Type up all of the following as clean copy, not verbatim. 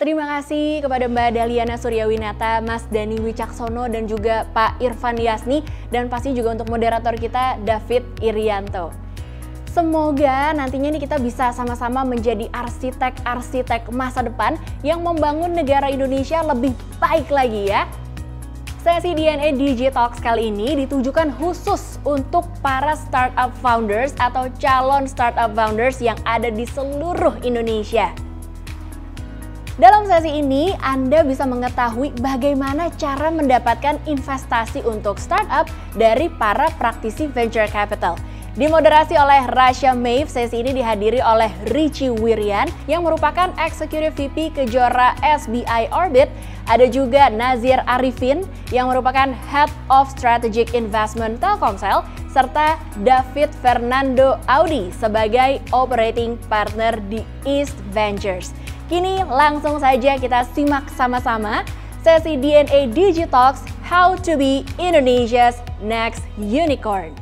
Terima kasih kepada Mbak Daliana Suryawinata, Mas Dani Wicaksono, dan juga Pak Irfan Yasni, dan pasti juga untuk moderator kita David Irianto. Semoga nantinya nih kita bisa sama-sama menjadi arsitek-arsitek masa depan yang membangun negara Indonesia lebih baik lagi ya. Sesi DNA Digitalks kali ini ditujukan khusus untuk para startup founders atau calon startup founders yang ada di seluruh Indonesia. Dalam sesi ini, Anda bisa mengetahui bagaimana cara mendapatkan investasi untuk startup dari para praktisi venture capital. Dimoderasi oleh Rasha Maeve, sesi ini dihadiri oleh Richie Wirian yang merupakan Executive VP Kejora SBI Orbit. Ada juga Nazir Arifin yang merupakan Head of Strategic Investment Telkomsel, serta David Fernando Audi sebagai Operating Partner di East Ventures. Kini langsung saja kita simak sama-sama sesi DNA Digitalks How to be Indonesia's Next Unicorn.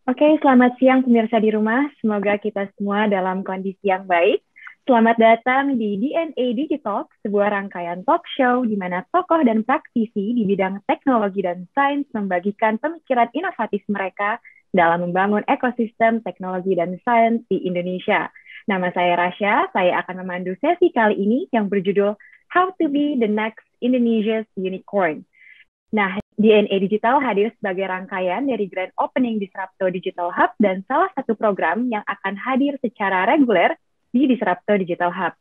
Oke, selamat siang pemirsa di rumah. Semoga kita semua dalam kondisi yang baik. Selamat datang di DNA Digital, sebuah rangkaian talk show di mana tokoh dan praktisi di bidang teknologi dan sains membagikan pemikiran inovatif mereka dalam membangun ekosistem teknologi dan sains di Indonesia. Nama saya Rasha, saya akan memandu sesi kali ini yang berjudul How to be the Next Indonesia's Unicorn. Nah, DNA Digital hadir sebagai rangkaian dari Grand Opening Disrupto Digital Hub dan salah satu program yang akan hadir secara reguler di Disrupto Digital Hub.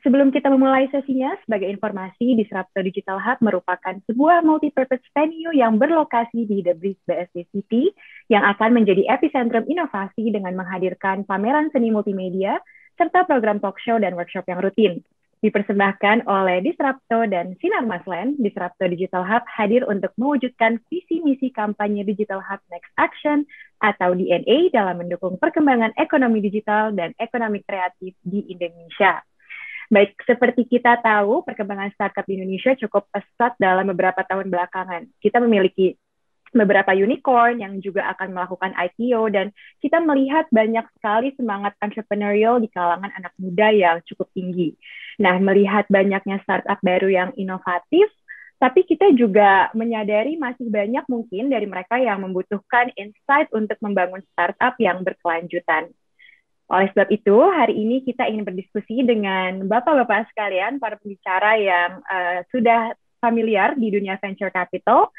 Sebelum kita memulai sesinya, sebagai informasi, Disrupto Digital Hub merupakan sebuah multi-purpose venue yang berlokasi di The Breeze BSD City yang akan menjadi epicentrum inovasi dengan menghadirkan pameran seni multimedia serta program talk show dan workshop yang rutin. Dipersembahkan oleh Disrupto dan Sinar Maslen, Disrupto Digital Hub hadir untuk mewujudkan visi misi kampanye Digital Hub Next Action atau DNA dalam mendukung perkembangan ekonomi digital dan ekonomi kreatif di Indonesia. Baik, seperti kita tahu, perkembangan startup di Indonesia cukup pesat dalam beberapa tahun belakangan. Kita memiliki beberapa unicorn yang juga akan melakukan IPO, dan kita melihat banyak sekali semangat entrepreneurial di kalangan anak muda yang cukup tinggi. Nah, melihat banyaknya startup baru yang inovatif, tapi kita juga menyadari masih banyak mungkin dari mereka yang membutuhkan insight untuk membangun startup yang berkelanjutan. Oleh sebab itu, hari ini kita ingin berdiskusi dengan bapak-bapak sekalian, para pembicara yang sudah familiar di dunia venture capital.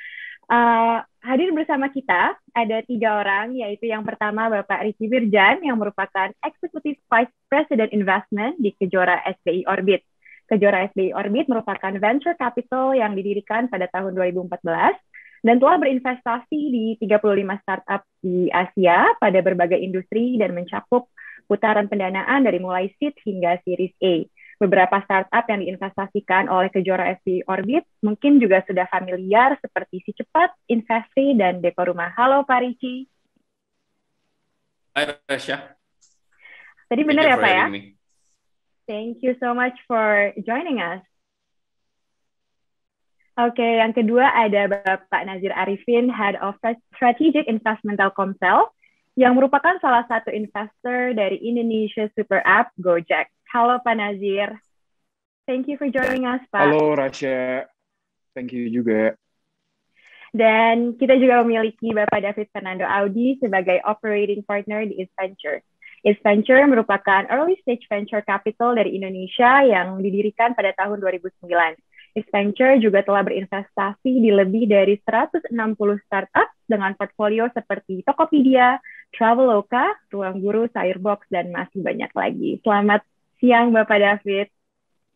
Hadir bersama kita ada 3 orang, yaitu yang pertama Bapak Richie Wirjan yang merupakan Executive Vice President Investment di Kejora SBI Orbit. Kejora SBI Orbit merupakan venture capital yang didirikan pada tahun 2014 dan telah berinvestasi di 35 startup di Asia pada berbagai industri dan mencakup putaran pendanaan dari mulai seed hingga Series A. Beberapa startup yang diinvestasikan oleh Kejora SBI Orbit mungkin juga sudah familiar seperti Si Cepat, Investri, dan Deko Rumah. Halo Pak Richie. Hai Rasha. Tadi benar ya Pak ya? Thank you so much for joining us. Oke, yang kedua ada Bapak Nazir Arifin, Head of Strategic Investment Telkomsel, yang merupakan salah satu investor dari Indonesia Super App Gojek. Halo Pak Nazir. Thank you for joining us, Pak. Halo Rasha. Thank you juga. Dan kita juga memiliki Bapak David Fernando Audi sebagai Operating Partner di East Venture. East Venture merupakan early stage venture capital dari Indonesia yang didirikan pada tahun 2009. Accenture juga telah berinvestasi di lebih dari 160 startup dengan portfolio seperti Tokopedia, Traveloka, Ruang Guru, Airbox, dan masih banyak lagi. Selamat siang, Bapak David.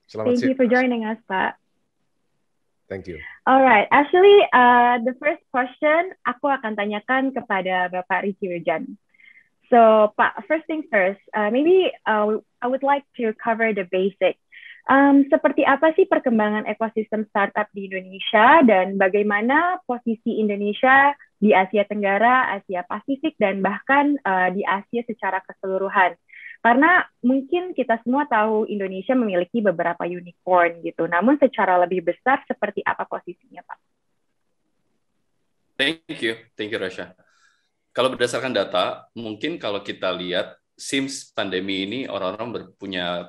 Selamat Thank you for joining us, Pak. Thank you. Alright, actually, the first question aku akan tanyakan kepada Bapak Ricky Wirjan. So, Pak, first things first, maybe I would like to cover the basics. Seperti apa sih perkembangan ekosistem startup di Indonesia dan bagaimana posisi Indonesia di Asia Tenggara, Asia Pasifik, dan bahkan di Asia secara keseluruhan? Karena mungkin kita semua tahu Indonesia memiliki beberapa unicorn gitu, namun secara lebih besar seperti apa posisinya, Pak? Thank you Rasha. Kalau berdasarkan data, mungkin kalau kita lihat, since pandemi ini orang-orang punya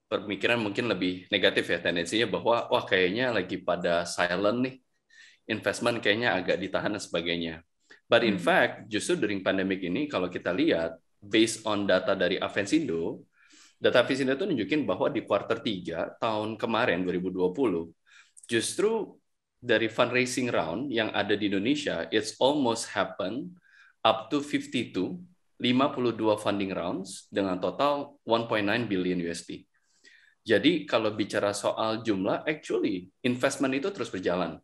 pemikiran mungkin lebih negatif ya, tendensinya bahwa wah kayaknya lagi pada silent nih, investment kayaknya agak ditahan dan sebagainya. But in fact, justru during pandemic ini kalau kita lihat, based on data dari Avensindo, data Avensindo itu nunjukin bahwa di kuartal 3 tahun kemarin 2020, justru dari fundraising round yang ada di Indonesia, it's almost happen up to 52 funding rounds dengan total 1.9 billion USD. Jadi kalau bicara soal jumlah, actually investment itu terus berjalan.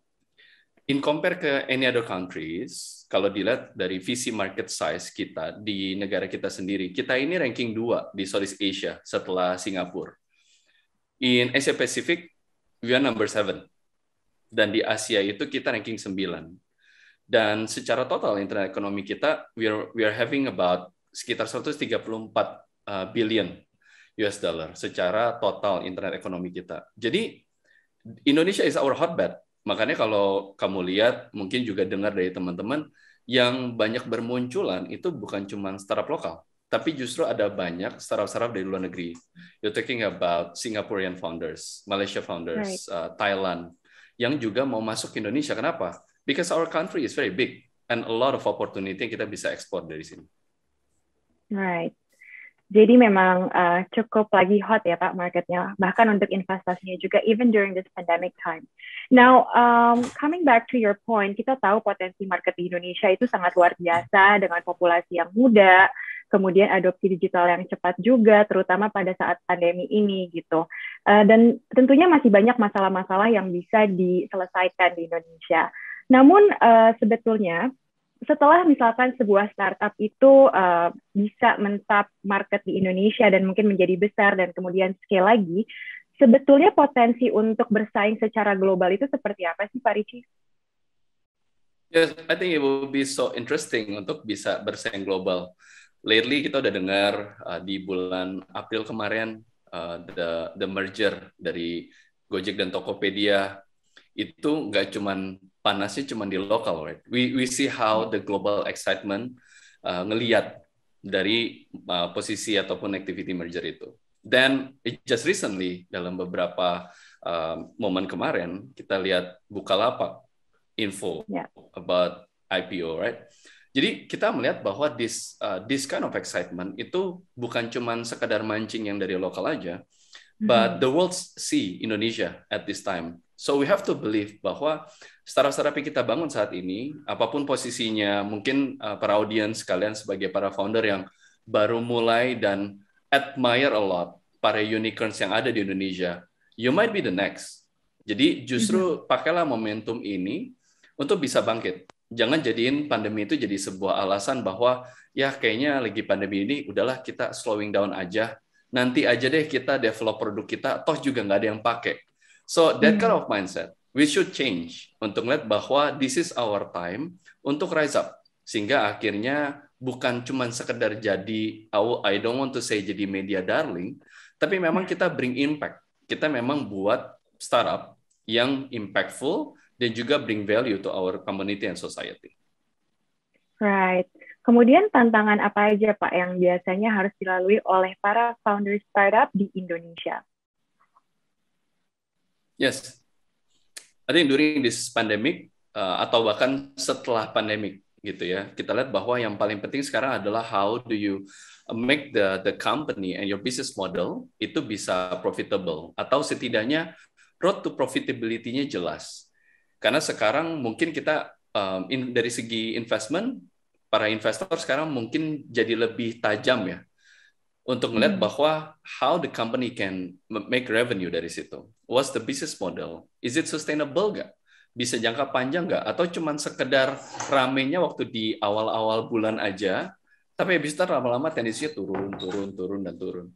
In compare ke any other countries, kalau dilihat dari VC market size kita di negara kita sendiri, kita ini ranking 2 di Southeast Asia setelah Singapura. In Asia Pacific, we are number 7. Dan di Asia itu kita ranking 9. Dan secara total internet ekonomi kita, we are having about sekitar 134 billion US dollar secara total internet ekonomi kita. Jadi Indonesia is our hotbed. Makanya kalau kamu lihat, mungkin juga dengar dari teman-teman yang banyak bermunculan itu bukan cuma startup lokal, tapi justru ada banyak startup-startup dari luar negeri. You're talking about Singaporean founders, Malaysia founders, right. Thailand, yang juga mau masuk ke Indonesia. Kenapa? Because our country is very big and a lot of opportunity yang kita bisa ekspor dari sini. Right. Jadi memang cukup lagi hot ya Pak marketnya, bahkan untuk investasinya juga, even during this pandemic time. Now, coming back to your point, kita tahu potensi market di Indonesia itu sangat luar biasa dengan populasi yang muda, kemudian adopsi digital yang cepat juga, terutama pada saat pandemi ini gitu. Dan tentunya masih banyak masalah-masalah yang bisa diselesaikan di Indonesia. Namun sebetulnya, setelah misalkan sebuah startup itu bisa mentap market di Indonesia dan mungkin menjadi besar dan kemudian scale lagi, sebetulnya potensi untuk bersaing secara global itu seperti apa sih Pak Richie? Yes, I think it will be so interesting untuk bisa bersaing global. Lately kita udah dengar di bulan April kemarin the merger dari Gojek dan Tokopedia itu nggak cuman panasnya cuma di lokal, right? We see how the global excitement ngelihat dari posisi ataupun activity merger itu. Dan just recently dalam beberapa momen kemarin kita lihat Bukalapak info about IPO, right? Jadi kita melihat bahwa this kind of excitement itu bukan cuma sekadar mancing yang dari lokal aja, but the world see Indonesia at this time. So we have to believe bahwa startup-startup yang kita bangun saat ini, apapun posisinya, mungkin para audiens kalian sebagai para founder yang baru mulai dan admire a lot para unicorns yang ada di Indonesia, you might be the next. Jadi justru pakailah momentum ini untuk bisa bangkit. Jangan jadiin pandemi itu jadi sebuah alasan bahwa ya kayaknya lagi pandemi ini, udahlah kita slowing down aja. Nanti aja deh kita develop produk kita, toh juga nggak ada yang pakai. So that kind of mindset, we should change untuk melihat bahwa this is our time untuk rise up. Sehingga akhirnya bukan cuma sekedar jadi, I don't want to say jadi media darling, tapi memang kita bring impact. Kita memang buat startup yang impactful dan juga bring value to our community and society. Right. Kemudian tantangan apa aja Pak yang biasanya harus dilalui oleh para founder startup di Indonesia? Yes, I think during this pandemic atau bahkan setelah pandemic gitu ya, kita lihat bahwa yang paling penting sekarang adalah how do you make the company and your business model itu bisa profitable atau setidaknya road to profitability-nya jelas. Karena sekarang mungkin kita dari segi investment, para investor sekarang mungkin jadi lebih tajam ya untuk melihat bahwa how the company can make revenue dari situ. What's the business model? Is it sustainable nggak? Bisa jangka panjang nggak? Atau cuman sekedar ramenya waktu di awal-awal bulan aja, tapi habis itu lama-lama tendensinya turun, dan turun.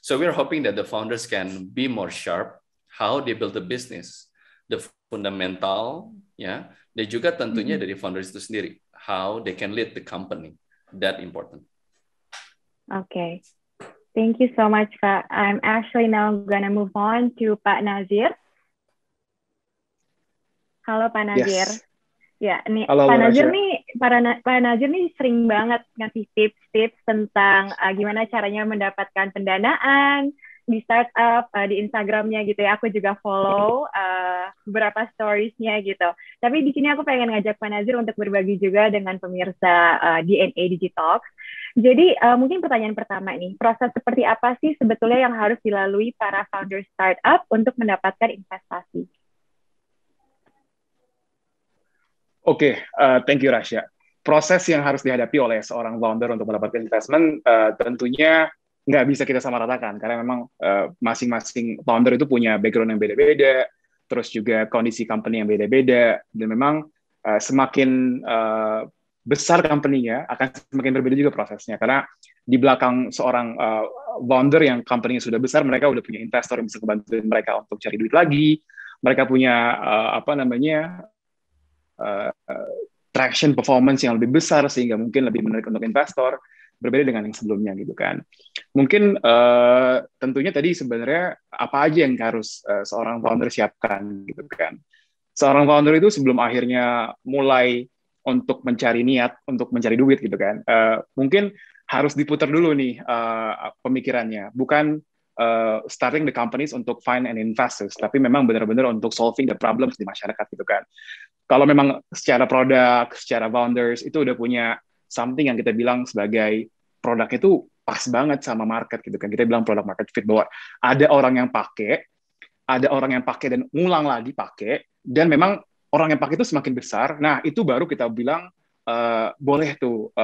So we're hoping that the founders can be more sharp how they build the business, the fundamental, ya, dan juga tentunya dari founders itu sendiri, how they can lead the company. That important. Okay. Thank you so much, Pak. I'm actually now gonna move on to Pak Nazir. Halo Pak Nazir. Yes. Ya, nih Halo, Pak Nazir Rasya. nih, Pak Nazir nih sering banget ngasih tips-tips tentang gimana caranya mendapatkan pendanaan di startup, di Instagramnya gitu ya. Aku juga follow beberapa storiesnya gitu. Tapi di sini aku pengen ngajak Pak Nazir untuk berbagi juga dengan pemirsa DNA Digitalks. Jadi mungkin pertanyaan pertama nih, proses seperti apa sih sebetulnya yang harus dilalui para founder startup untuk mendapatkan investasi? Oke, thank you Rasya. Proses yang harus dihadapi oleh seorang founder untuk mendapatkan investment tentunya nggak bisa kita samaratakan karena memang masing-masing founder itu punya background yang beda-beda, terus juga kondisi company yang beda-beda, dan memang semakin besar company-nya akan semakin berbeda juga prosesnya karena di belakang seorang founder yang company-nya sudah besar, mereka udah punya investor yang bisa membantu mereka untuk cari duit lagi, mereka punya traction performance yang lebih besar sehingga mungkin lebih menarik untuk investor, berbeda dengan yang sebelumnya gitu kan. Mungkin tentunya tadi sebenarnya apa aja yang harus seorang founder siapkan gitu kan. Seorang founder itu sebelum akhirnya mulai untuk mencari niat untuk mencari duit gitu kan, mungkin harus diputar dulu nih pemikirannya, bukan starting the companies untuk find and investors, tapi memang benar-benar untuk solving the problems di masyarakat gitu kan. Kalau memang secara produk, secara founders itu udah punya something yang kita bilang sebagai produk itu pas banget sama market gitu kan. Kita bilang product market fit, bahwa ada orang yang pakai, dan ngulang lagi pakai, dan memang orang yang pakai itu semakin besar. Nah, itu baru kita bilang boleh tuh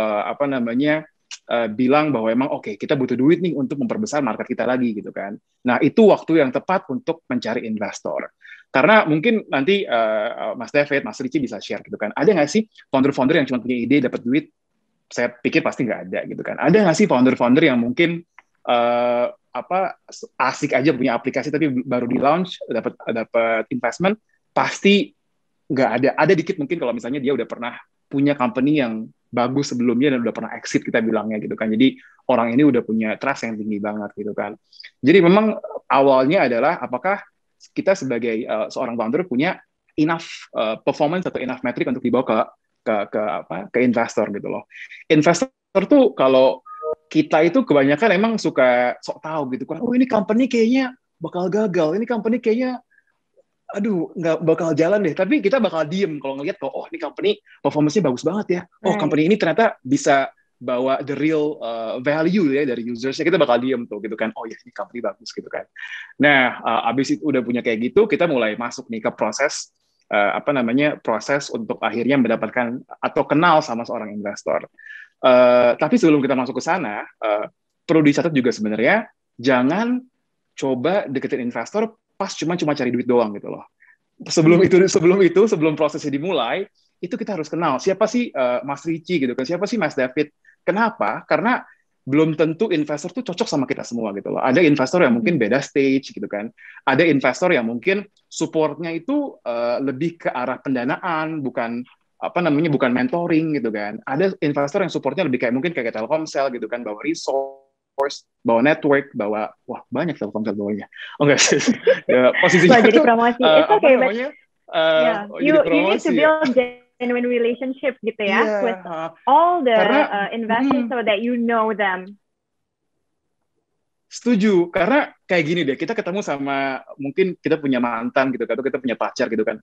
bilang bahwa emang oke, kita butuh duit nih untuk memperbesar market kita lagi gitu kan. Nah, itu waktu yang tepat untuk mencari investor. Karena mungkin nanti Mas David, Mas Richie bisa share gitu kan. Ada nggak sih founder-founder yang cuma punya ide dapat duit? Saya pikir pasti nggak ada gitu kan. Ada nggak sih founder-founder yang mungkin asik aja punya aplikasi tapi baru di launch dapat investment? Pasti nggak ada. Ada dikit mungkin kalau misalnya dia udah pernah punya company yang bagus sebelumnya dan udah pernah exit kita bilangnya gitu kan. Jadi orang ini udah punya trust yang tinggi banget gitu kan. Jadi memang awalnya adalah apakah kita sebagai seorang founder punya enough performance atau enough metric untuk dibawa ke investor gitu loh. Investor tuh kalau kita itu kebanyakan emang suka sok tahu gitu kan. Oh, ini company kayaknya bakal gagal. Ini company kayaknya aduh, nggak bakal jalan deh. Tapi kita bakal diem kalau ngelihat kok, oh ini company performance-nya bagus banget ya. Oh, company ini ternyata bisa bawa the real value ya dari usersnya. Kita bakal diem tuh gitu kan. Oh ya, ini company bagus gitu kan. Nah, abis itu udah punya kayak gitu, kita mulai masuk nih ke proses proses untuk akhirnya mendapatkan atau kenal sama seorang investor. Tapi sebelum kita masuk ke sana, perlu dicatat juga sebenarnya jangan coba deketin investor pas cuma cari duit doang gitu loh. Sebelum prosesnya dimulai, itu kita harus kenal siapa sih Mas Richie gitu kan, siapa sih Mas David. Kenapa? Karena belum tentu investor tuh cocok sama kita semua gitu loh. Ada investor yang mungkin beda stage gitu kan. Ada investor yang mungkin supportnya itu lebih ke arah pendanaan, bukan mentoring gitu kan. Ada investor yang supportnya lebih kayak Telkomsel gitu kan, bawa resource, bawa network, bawa banyak Telkomsel bawanya. Oh enggak sih. Ya, posisinya jadi promosi. It's okay, but you need to build genuine relationship gitu ya with all the investors so that you know them. Setuju, karena kayak gini deh, kita ketemu sama, mungkin kita punya mantan gitu, atau kita punya pacar gitu kan.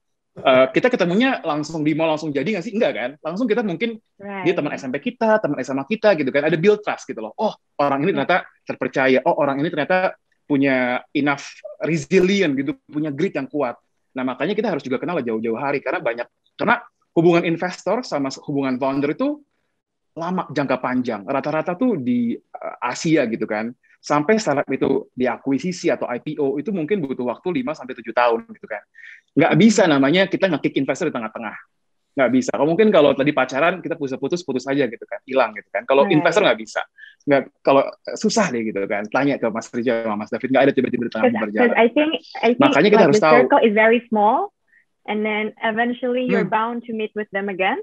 Kita ketemunya langsung di mall, langsung jadi nggak sih? Enggak kan? Langsung kita mungkin dia teman SMP kita, teman SMA kita gitu kan. Ada build trust gitu loh. Oh, orang ini ternyata terpercaya. Oh, orang ini ternyata punya enough resilient gitu, punya grit yang kuat. Nah, makanya kita harus juga kenal jauh-jauh hari karena hubungan investor sama hubungan founder itu lama, jangka panjang. Rata-rata tuh di Asia gitu kan. Sampai startup itu diakuisisi atau IPO itu mungkin butuh waktu 5 sampai 7 tahun gitu kan. Nggak bisa namanya kita nge-kick investor di tengah-tengah. Nggak bisa. Mungkin kalau tadi pacaran kita putus aja gitu kan, hilang gitu kan. Kalau investor nggak bisa. Kalau susah deh gitu kan. Tanya ke Mas Rizal sama Mas David, nggak ada tiba-tiba di tengah berjalan. I think Makanya kita like harus the tahu. circle is very small, and then eventually you're bound to meet with them again.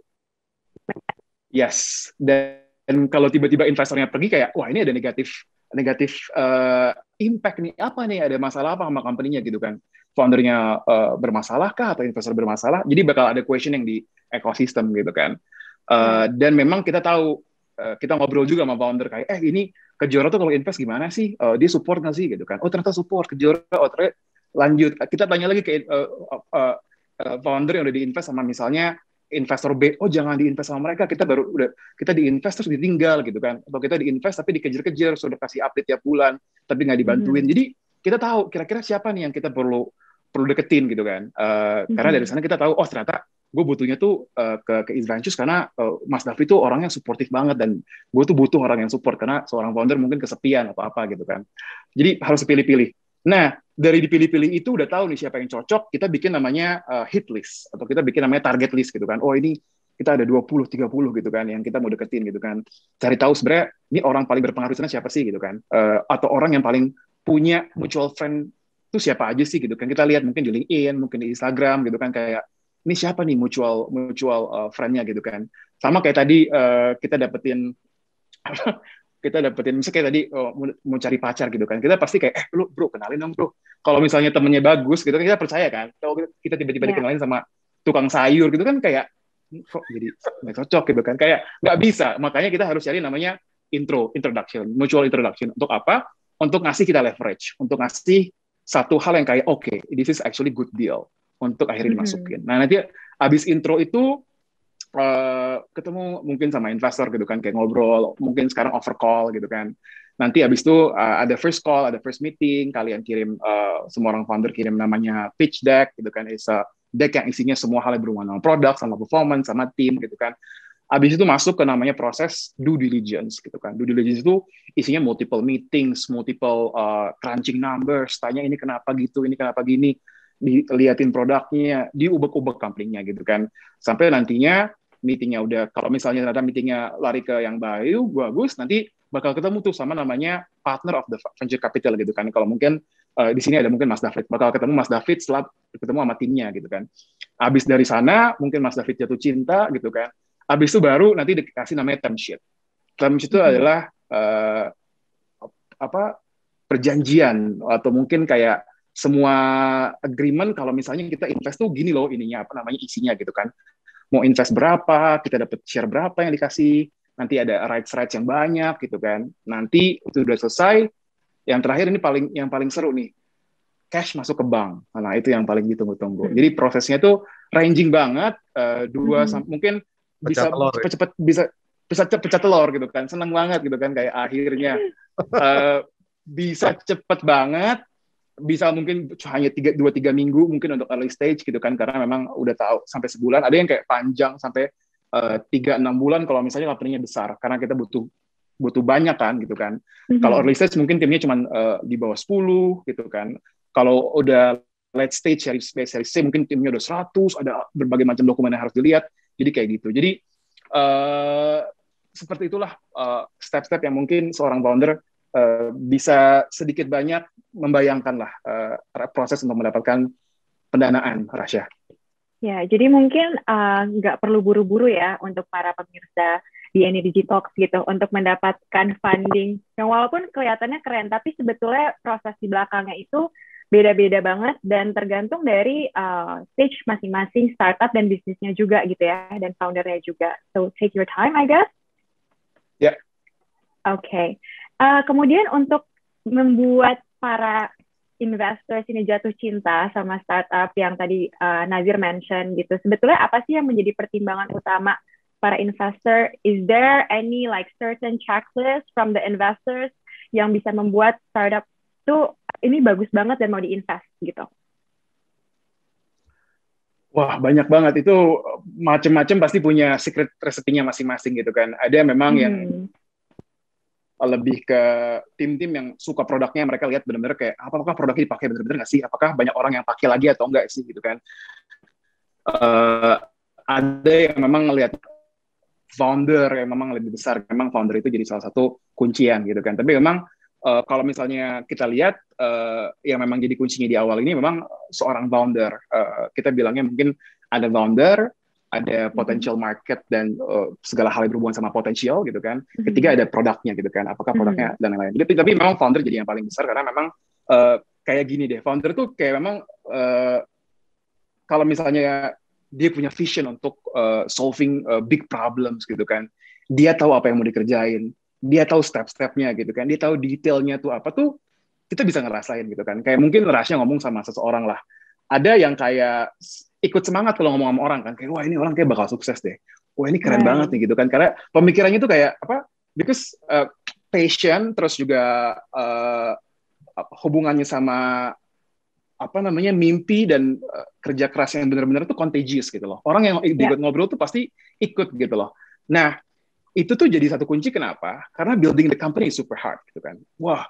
Yes. Dan kalau tiba-tiba investornya pergi kayak, wah ini ada negatif impact nih, apa nih, ada masalah apa sama company-nya gitu kan. Foundernya bermasalah kah atau investor bermasalah, jadi bakal ada questioning di ekosistem gitu kan. Dan memang kita tahu, kita ngobrol juga sama founder kayak, ini Kejora tuh kalau invest gimana sih? Dia support nggak sih gitu kan? Oh ternyata support Kejora, ternyata lanjut. Kita tanya lagi ke founder yang udah diinvest sama misalnya investor B, jangan diinvest sama mereka, kita diinvest terus ditinggal gitu kan, atau kita diinvest tapi dikejar-kejar, sudah kasih update tiap bulan tapi nggak dibantuin. Jadi kita tahu kira-kira siapa nih yang kita perlu deketin gitu kan. Karena dari sana kita tahu, ternyata gue butuhnya tuh ke East karena Mas David tuh orangnya suportif banget, dan gue tuh butuh orang yang support karena seorang founder mungkin kesepian atau apa gitu kan. Jadi harus pilih-pilih. Nah, dari dipilih-pilih itu udah tahu nih siapa yang cocok, kita bikin namanya hit list, atau kita bikin namanya target list gitu kan. Ini kita ada 20-30 gitu kan, yang kita mau deketin gitu kan. Cari tahu sebenarnya ini orang paling berpengaruh sana siapa sih gitu kan. Atau orang yang paling punya mutual friend itu siapa aja sih gitu kan. Kita lihat mungkin di LinkedIn, mungkin di Instagram gitu kan, kayak ini siapa nih mutual friend-nya gitu kan. Sama kayak tadi kita dapetin misalnya kayak tadi mau cari pacar gitu kan, kita pasti kayak lu bro kenalin dong bro. Kalau misalnya temennya bagus gitu kan, kita percaya kan. Kalau kita tiba-tiba dikenalin sama tukang sayur gitu kan, kayak kok jadi nggak cocok gitu kan, kayak nggak bisa. Makanya kita harus cari namanya introduction, mutual introduction. Untuk apa? Untuk ngasih kita leverage, untuk ngasih satu hal yang kayak okay, this is actually good deal, untuk akhirnya dimasukin. Nah nanti abis intro itu ketemu mungkin sama investor gitu kan, kayak ngobrol, mungkin sekarang over call gitu kan. Nanti habis itu ada first call, ada first meeting, kalian kirim, semua orang founder kirim namanya pitch deck gitu kan, is a deck yang isinya semua hal yang berhubungan sama produk, sama performance, sama tim gitu kan. Habis itu masuk ke namanya proses due diligence gitu kan. Due diligence itu isinya multiple meetings, multiple crunching numbers, tanya ini kenapa gitu, ini kenapa gini, diliatin produknya, diubek-ubek company-nya gitu kan. Sampai nantinya meetingnya udah, kalau misalnya ternyata meetingnya lari ke yang bagus, nanti bakal ketemu tuh sama namanya partner of the venture capital gitu kan. Kalau mungkin di sini ada mungkin Mas David, bakal ketemu Mas David setelah ketemu sama timnya gitu kan. Habis dari sana mungkin Mas David jatuh cinta gitu kan. Habis itu baru nanti dikasih namanya term sheet. Term sheet itu adalah perjanjian, atau mungkin kayak semua agreement kalau misalnya kita invest tuh gini loh ininya, isinya gitu kan. Mau invest berapa, kita dapat share berapa yang dikasih, nanti ada rights yang banyak gitu kan. Nanti itu udah selesai, yang terakhir ini yang paling seru nih, cash masuk ke bank. Nah itu yang paling ditunggu-tunggu. Jadi prosesnya tuh ranging banget, mungkin bisa cepet-cepet bisa pecah telur gitu kan, seneng banget gitu kan, kayak akhirnya bisa cepet banget. Bisa mungkin hanya 2-3 minggu mungkin untuk early stage gitu kan, karena memang udah tahu sampai sebulan, ada yang kayak panjang sampai 3-6 bulan kalau misalnya company-nya besar, karena kita butuh banyak kan gitu kan. Kalau early stage mungkin timnya cuma di bawah 10 gitu kan. Kalau udah late stage seri C mungkin timnya udah 100, ada berbagai macam dokumen yang harus dilihat, jadi kayak gitu. Jadi seperti itulah step-step yang mungkin seorang founder bisa sedikit banyak membayangkan lah proses untuk mendapatkan pendanaan, Rasya. Ya, jadi mungkin nggak perlu buru-buru ya untuk para pemirsa DNA Digitalks gitu untuk mendapatkan funding yang walaupun kelihatannya keren, tapi sebetulnya proses di belakangnya itu beda-beda banget dan tergantung dari stage masing-masing startup dan bisnisnya juga gitu ya, dan foundernya juga. So take your time, I guess. Ya. Yeah. Oke. Kemudian untuk membuat para investors ini jatuh cinta sama startup yang tadi Nazir mention gitu, sebetulnya apa sih yang menjadi pertimbangan utama para investor? Is there any like certain checklist from the investors yang bisa membuat startup tuh ini bagus banget dan mau diinvest gitu? Wah, banyak banget. Itu macam-macam pasti punya secret recipe-nya masing-masing gitu kan. Ada memang yang lebih ke tim-tim yang suka produknya, mereka lihat benar-benar kayak apakah produknya dipakai benar-benar nggak sih? Apakah banyak orang yang pakai lagi atau enggak sih gitu kan. Ada yang memang ngelihat founder yang memang lebih besar. Memang founder itu jadi salah satu kuncian gitu kan. Tapi memang kalau misalnya kita lihat yang memang jadi kuncinya di awal ini memang seorang founder. Kita bilangnya mungkin ada founder, ada potential market dan segala hal yang berhubungan sama potensial gitu kan. Ketiga ada produknya gitu kan. Apakah produknya dan lain-lain. Tapi memang founder jadi yang paling besar karena memang kayak gini deh. Founder tuh kayak memang kalau misalnya dia punya vision untuk solving big problems gitu kan. Dia tahu apa yang mau dikerjain. Dia tahu step-stepnya gitu kan, dia tahu detailnya tuh apa tuh, kita bisa ngerasain gitu kan. Kayak mungkin Rasya ngomong sama seseorang lah, ada yang kayak ikut semangat kalau ngomong sama orang kan, kayak wah ini orang kayak bakal sukses deh, wah ini keren banget nih gitu kan, karena pemikirannya tuh kayak apa, because passion terus juga hubungannya sama apa namanya mimpi dan kerja keras yang benar-benar tuh contagious gitu loh. Orang yang ikut ngobrol tuh pasti ikut gitu loh. Nah, itu tuh jadi satu kunci kenapa? Karena building the company is super hard gitu kan. Wah,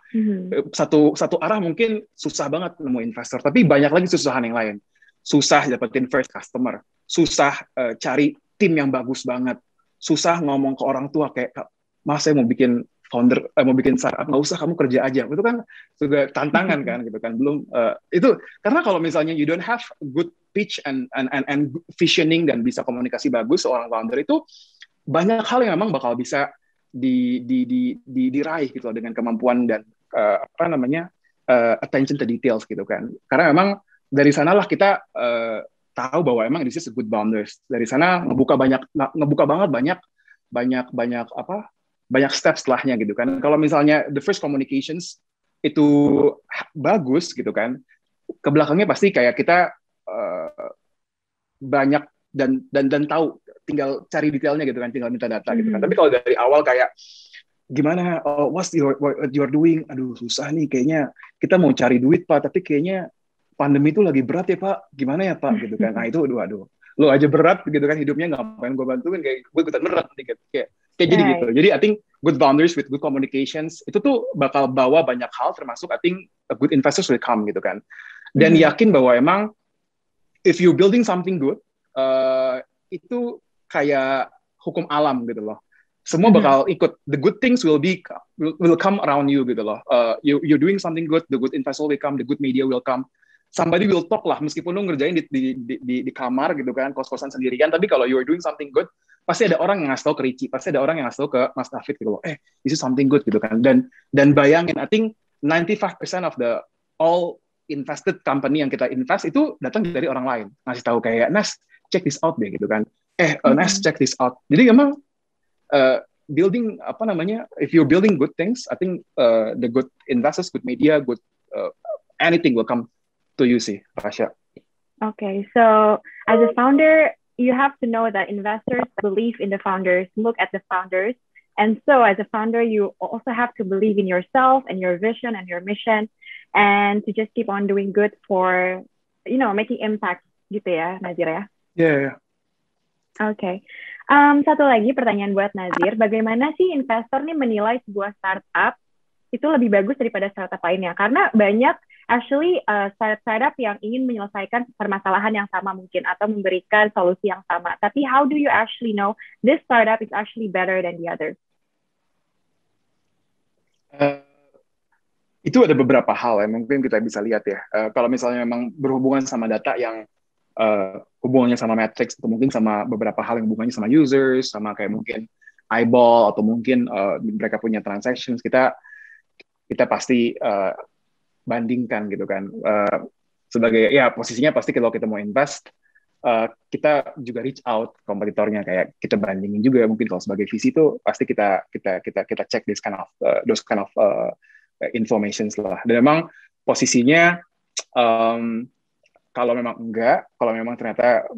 satu arah mungkin susah banget nemu investor, tapi banyak lagi susahan yang lain. Susah dapetin first customer, susah cari tim yang bagus banget, susah ngomong ke orang tua kayak, Mas saya mau bikin mau bikin startup, nggak usah kamu kerja aja. Itu kan juga tantangan kan gitu kan. Belum itu karena kalau misalnya you don't have good pitch and visioning dan bisa komunikasi bagus seorang founder itu banyak hal yang memang bakal bisa diraih gitu loh, dengan kemampuan dan apa namanya attention to details gitu kan. Karena memang dari sanalah kita tahu bahwa emang this is a good founders. Dari sana ngebuka banget banyak step setelahnya gitu kan. Kalau misalnya the first communications itu bagus gitu kan, ke belakangnya pasti kayak kita banyak dan tahu, tinggal cari detailnya gitu kan, tinggal minta data gitu kan. Tapi kalau dari awal kayak gimana, what you're doing, aduh susah nih kayaknya, kita mau cari duit Pak, tapi kayaknya pandemi itu lagi berat ya Pak, gimana ya Pak gitu kan. Nah itu aduh lo aja berat gitu kan hidupnya, ngapain gue bantuin, kayak gue ikutan berat kayak jadi gitu. Jadi I think good founders with good communications itu tuh bakal bawa banyak hal, termasuk I think a good investors will come gitu kan. Dan yakin bahwa emang if you building something good, itu kayak hukum alam gitu loh. Semua bakal ikut. The good things will come around you gitu loh. You're doing something good, the good investor will come, the good media will come. Somebody will talk lah, meskipun lu ngerjain di kamar gitu kan, kos-kosan sendirian. Tapi kalau you're doing something good, pasti ada orang yang ngasih tahu ke Richie, pasti ada orang yang ngasih tahu ke Mas David gitu loh. This is something good gitu kan. Dan bayangin, I think 95% of the all invested company yang kita invest itu datang dari orang lain, ngasih tahu kayak, Nas, check this out deh gitu kan. Nas, check this out. Jadi emang building apa namanya, if you're building good things, I think the good investors, good media, good anything will come to you sih, Rasya. Okay, so as a founder, you have to know that investors believe in the founders, look at the founders. And so as a founder, you also have to believe in yourself and your vision and your mission, and to just keep on doing good for, making impact gitu ya, Nazir ya? Yeah. Okay. Satu lagi pertanyaan buat Nazir, bagaimana sih investor nih menilai sebuah startup itu lebih bagus daripada startup lainnya? Karena banyak actually startup yang ingin menyelesaikan permasalahan yang sama mungkin, atau memberikan solusi yang sama. Tapi how do you actually know this startup is actually better than the others? Itu ada beberapa hal yang mungkin kita bisa lihat ya. Kalau misalnya memang berhubungan sama data yang hubungannya sama metrics, atau mungkin sama beberapa hal yang hubungannya sama users, sama kayak mungkin eyeball, atau mungkin mereka punya transactions, kita pasti bandingkan gitu kan. Sebagai ya posisinya pasti kalau kita mau invest, kita juga reach out kompetitornya, kayak kita bandingin juga. Mungkin kalau sebagai VC itu pasti kita check those kind of informations lah. Dan memang posisinya kalau memang ternyata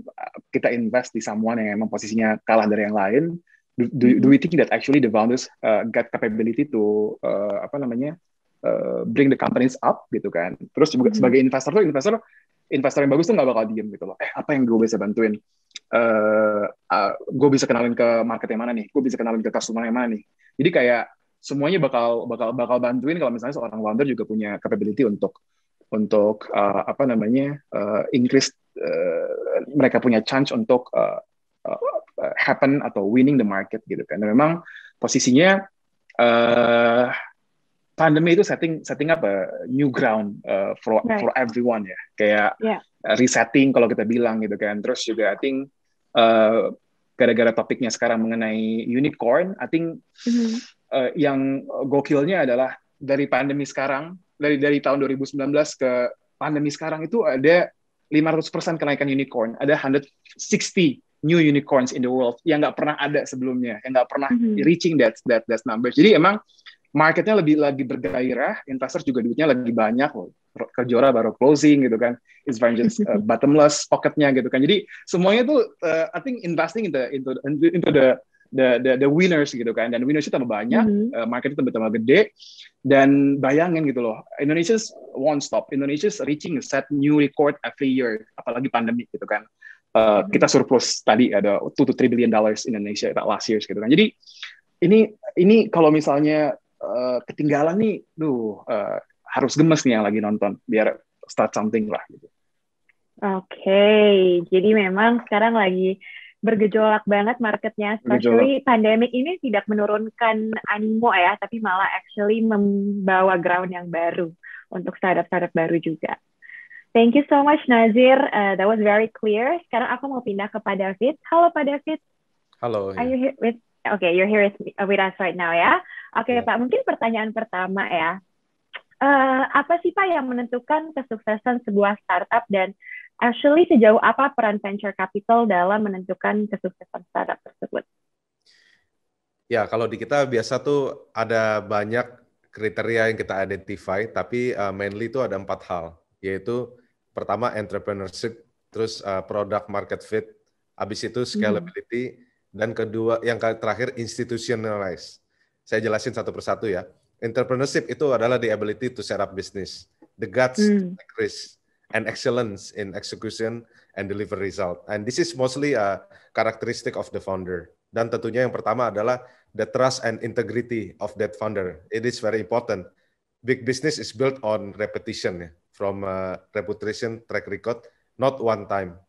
kita invest di someone yang memang posisinya kalah dari yang lain, do we think that actually the founders got capability to bring the companies up gitu kan. Terus juga sebagai investor yang bagus tuh nggak bakal diem gitu loh. Apa yang gue bisa bantuin? Gue bisa kenalin ke market yang mana nih? Gue bisa kenalin ke customer yang mana nih? Jadi kayak semuanya bakal bantuin kalau misalnya seorang founder juga punya capability untuk increase mereka punya chance untuk happen atau winning the market gitu kan. Dan memang posisinya pandemi itu setting up a new ground for everyone ya, kayak resetting kalau kita bilang gitu kan. Terus juga I think gara-gara topiknya sekarang mengenai unicorn, I think yang gokilnya adalah dari pandemi sekarang, dari tahun 2019 ke pandemi sekarang itu ada 500% kenaikan unicorn, ada 160 new unicorns in the world yang nggak pernah ada sebelumnya, yang nggak pernah reaching that numbers. Jadi emang marketnya lagi bergairah, investor juga duitnya lagi banyak loh. Kejora baru closing gitu kan, it's very just bottomless pocketnya gitu kan. Jadi semuanya tuh I think investing into the winners gitu kan. Dan winners itu tambah banyak, marketnya tambah gede. Dan bayangin gitu loh, Indonesia's won't stop. Indonesia's reaching a set new record every year, apalagi pandemi gitu kan. Kita surplus tadi ada $2 to $3 billion Indonesia last year gitu kan. Jadi ini kalau misalnya ketinggalan nih, harus gemes nih yang lagi nonton biar start something lah gitu. Oke, jadi memang sekarang lagi bergejolak banget marketnya, especially pandemic ini tidak menurunkan animo ya, tapi malah actually membawa ground yang baru untuk startup baru juga. Thank you so much Nazir, that was very clear. Sekarang aku mau pindah ke Pak David. Halo Pak David. Halo. Are you here with? Okay, you're here with us right now ya. Oke, Pak, mungkin pertanyaan pertama ya. Apa sih Pak yang menentukan kesuksesan sebuah startup dan actually sejauh apa peran venture capital dalam menentukan kesuksesan startup tersebut? Ya, kalau di kita biasa tuh ada banyak kriteria yang kita identify, tapi mainly itu ada 4 hal, yaitu pertama entrepreneurship, terus product market fit, habis itu scalability, dan kedua yang terakhir institutionalize. Saya jelasin satu persatu ya. Entrepreneurship itu adalah the ability to set up business, the guts to take risk, and excellence in execution and deliver result. And this is mostly a characteristic of the founder. Dan tentunya yang pertama adalah the trust and integrity of that founder. It is very important. Big business is built on repetition, ya, from reputation, track record, not one time.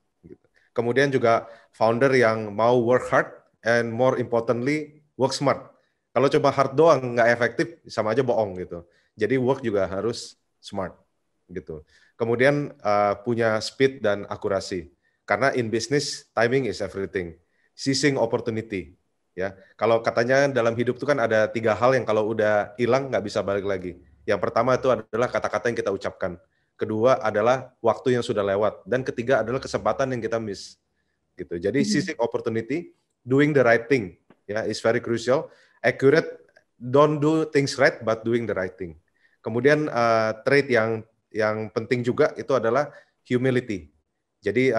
Kemudian juga founder yang mau work hard and more importantly work smart. Kalau coba hard doang nggak efektif, sama aja bohong gitu. Jadi work juga harus smart gitu. Kemudian punya speed dan akurasi. Karena in business timing is everything. Seizing opportunity. Ya, kalau katanya dalam hidup itu kan ada 3 hal yang kalau udah hilang nggak bisa balik lagi. Yang pertama itu adalah kata-kata yang kita ucapkan. Kedua adalah waktu yang sudah lewat, dan ketiga adalah kesempatan yang kita miss. Gitu. Jadi seizing opportunity, doing the right thing, ya, is very crucial. Accurate, don't do things right, but doing the right thing. Kemudian trait yang penting juga itu adalah humility. Jadi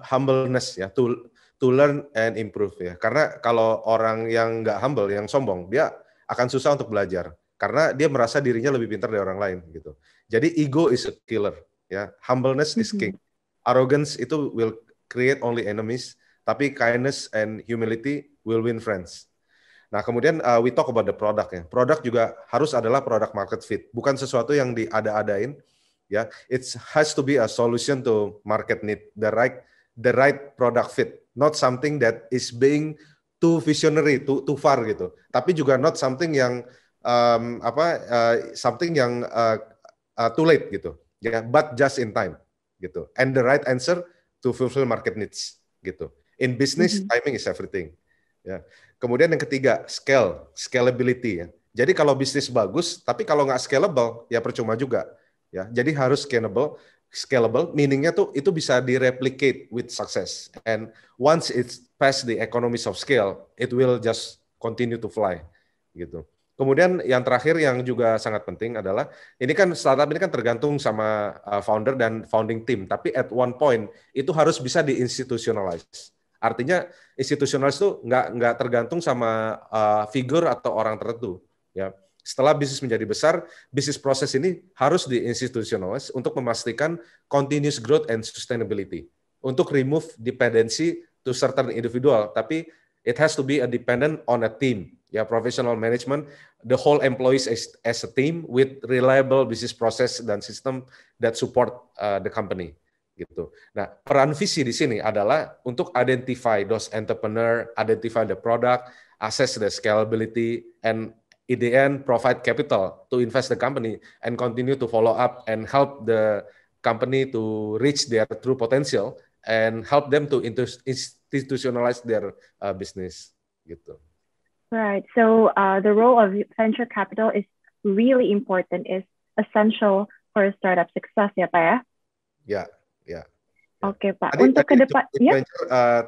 humbleness, ya, to learn and improve, ya. Karena kalau orang yang nggak humble, yang sombong, dia akan susah untuk belajar. Karena dia merasa dirinya lebih pintar dari orang lain, gitu. Jadi ego is a killer, ya. Humbleness is king. Arrogance itu will create only enemies, tapi kindness and humility will win friends. Nah, kemudian we talk about the product, ya. Produk juga harus adalah product market fit, bukan sesuatu yang diada-adain, ya. It has to be a solution to market need, the right product fit, not something that is being too visionary, too far gitu. Tapi juga not something yang something yang too late gitu, ya, but just in time gitu. And the right answer to fulfill market needs gitu. In business, timing is everything. Ya. Kemudian yang ketiga, scalability, ya. Jadi kalau bisnis bagus, tapi kalau nggak scalable, ya percuma juga. Ya. Jadi harus scalable, meaningnya tuh itu bisa direplicate with success. And once it's past the economies of scale, it will just continue to fly gitu. Kemudian yang terakhir yang juga sangat penting adalah, ini kan startup ini kan tergantung sama founder dan founding team, tapi at one point itu harus bisa diinstitutionalize. Artinya institutionalize itu nggak tergantung sama figur atau orang tertentu, ya. Setelah bisnis menjadi besar, bisnis proses ini harus diinstitutionalize untuk memastikan continuous growth and sustainability. Untuk remove dependency to certain individual, tapi it has to be a dependent on a team, ya, professional management, the whole employees as a team with reliable business process dan system that support the company, gitu. Nah, peran visi di sini adalah untuk identify those entrepreneur, identify the product, assess the scalability, and in the end provide capital to invest the company and continue to follow up and help the company to reach their true potential and help them to institutionalize their business, gitu. Right. So the role of venture capital is really important, is essential for startup success, ya Pak ya? Ya, ya. Oke Pak. Untuk ke depan, ya.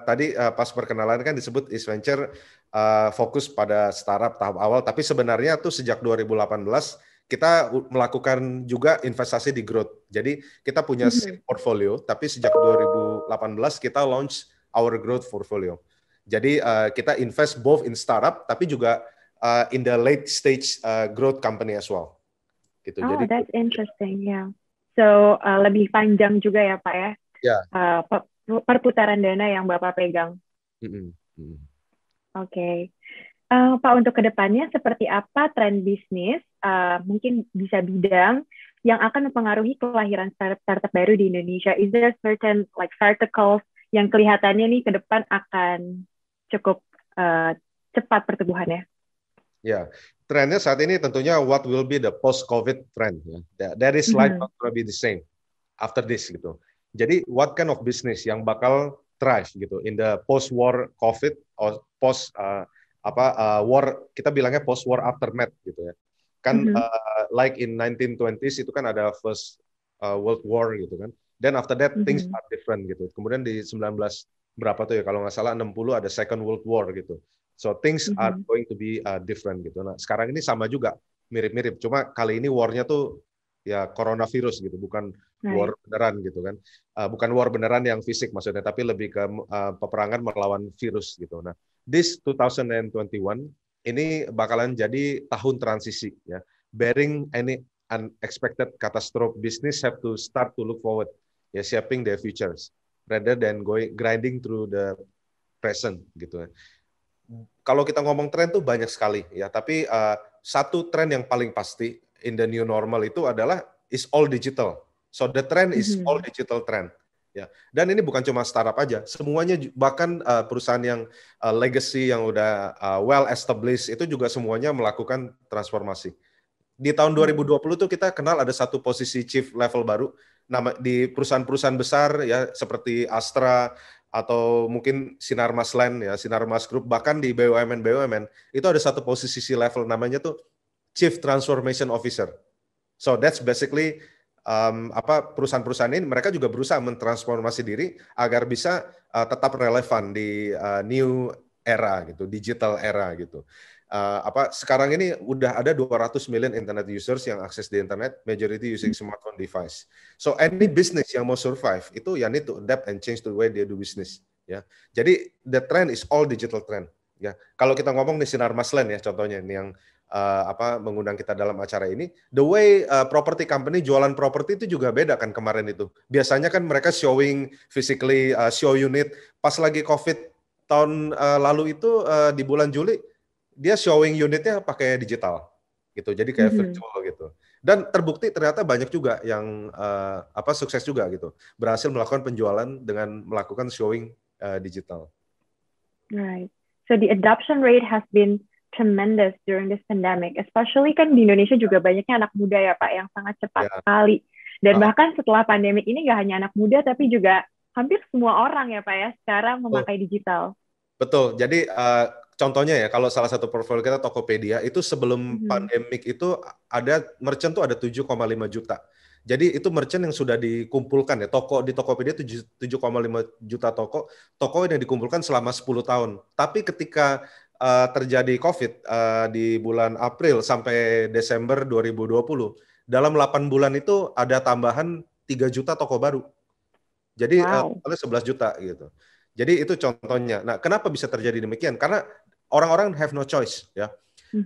Tadi pas perkenalan kan disebut East Venture fokus pada startup tahap awal, tapi sebenarnya tuh sejak 2018 kita melakukan juga investasi di growth. Jadi kita punya seed portfolio, tapi sejak 2018 kita launch our growth portfolio. Jadi kita invest both in startup, tapi juga in the late stage growth company as well. Gitu. Oh, jadi, that's interesting, yeah. So lebih panjang juga ya Pak ya? Ya. Perputaran dana yang Bapak pegang. Oke. Pak, untuk kedepannya seperti apa tren bisnis, mungkin bisa bidang yang akan mempengaruhi kelahiran startup baru di Indonesia? Is there certain like verticals yang kelihatannya nih ke depan akan cukup cepat pertumbuhannya? Ya, trennya saat ini tentunya what will be the post-COVID trend. Ya. That is like not going to be the same after this gitu. Jadi what kind of business yang bakal thrive gitu in the post-war COVID or post war, kita bilangnya post-war aftermath gitu ya. Kan like in 1920s itu kan ada first World War gitu kan. Then after that things are different gitu. Kemudian di 19 berapa tuh ya kalau nggak salah 60 ada Second World War gitu. So things are going to be different gitu. Nah, sekarang ini sama juga mirip-mirip. Cuma kali ini war-nya tuh ya coronavirus gitu, bukan war beneran gitu kan. Bukan war beneran yang fisik maksudnya, tapi lebih ke peperangan melawan virus gitu. Nah, this 2021 ini bakalan jadi tahun transisi ya. Bearing any unexpected catastrophe, business have to start to look forward, ya, shaping their futures rather than grinding through the present gitu. Kalau kita ngomong tren tuh banyak sekali ya, tapi satu tren yang paling pasti in the new normal itu adalah is all digital. So the trend is all digital trend. Ya. Dan ini bukan cuma startup aja, semuanya bahkan perusahaan yang legacy yang udah well established itu juga semuanya melakukan transformasi. Di tahun 2020 tuh kita kenal ada satu posisi chief level baru di perusahaan-perusahaan besar ya seperti Astra atau mungkin Sinarmas Land ya, Sinarmas Group, bahkan di BUMN itu ada satu posisi level namanya tuh Chief Transformation Officer. So that's basically perusahaan-perusahaan ini mereka juga berusaha mentransformasi diri agar bisa tetap relevan di new era gitu, digital era gitu. Sekarang ini udah ada 200 million internet users yang akses di internet, majority using smartphone device. So any business yang mau survive itu ya need to adapt and change the way they do business. Ya, jadi the trend is all digital trend. Ya, kalau kita ngomong di Sinarmas Land ya contohnya ini yang mengundang kita dalam acara ini, the way property company jualan properti itu juga beda kan kemarin itu. Biasanya kan mereka showing physically show unit. Pas lagi COVID tahun lalu itu di bulan Juli dia showing unitnya pakai digital gitu, jadi kayak virtual gitu. Dan terbukti ternyata banyak juga yang sukses juga gitu, berhasil melakukan penjualan dengan melakukan showing digital. Right. So the adoption rate has been tremendous during this pandemic, especially kan di Indonesia juga banyaknya anak muda ya Pak yang sangat cepat sekali. Dan bahkan setelah pandemik ini nggak hanya anak muda tapi juga hampir semua orang ya Pak ya sekarang memakai digital. Betul. Jadi contohnya ya, kalau salah satu portfolio kita Tokopedia itu sebelum pandemik itu ada merchant tuh ada 7,5 juta. Jadi itu merchant yang sudah dikumpulkan ya. Di Tokopedia 7,5 juta toko yang dikumpulkan selama 10 tahun. Tapi ketika terjadi COVID di bulan April sampai Desember 2020, dalam 8 bulan itu ada tambahan 3 juta toko baru. Jadi totalnya 11 juta gitu. Jadi itu contohnya. Nah, kenapa bisa terjadi demikian? Karena orang-orang have no choice ya.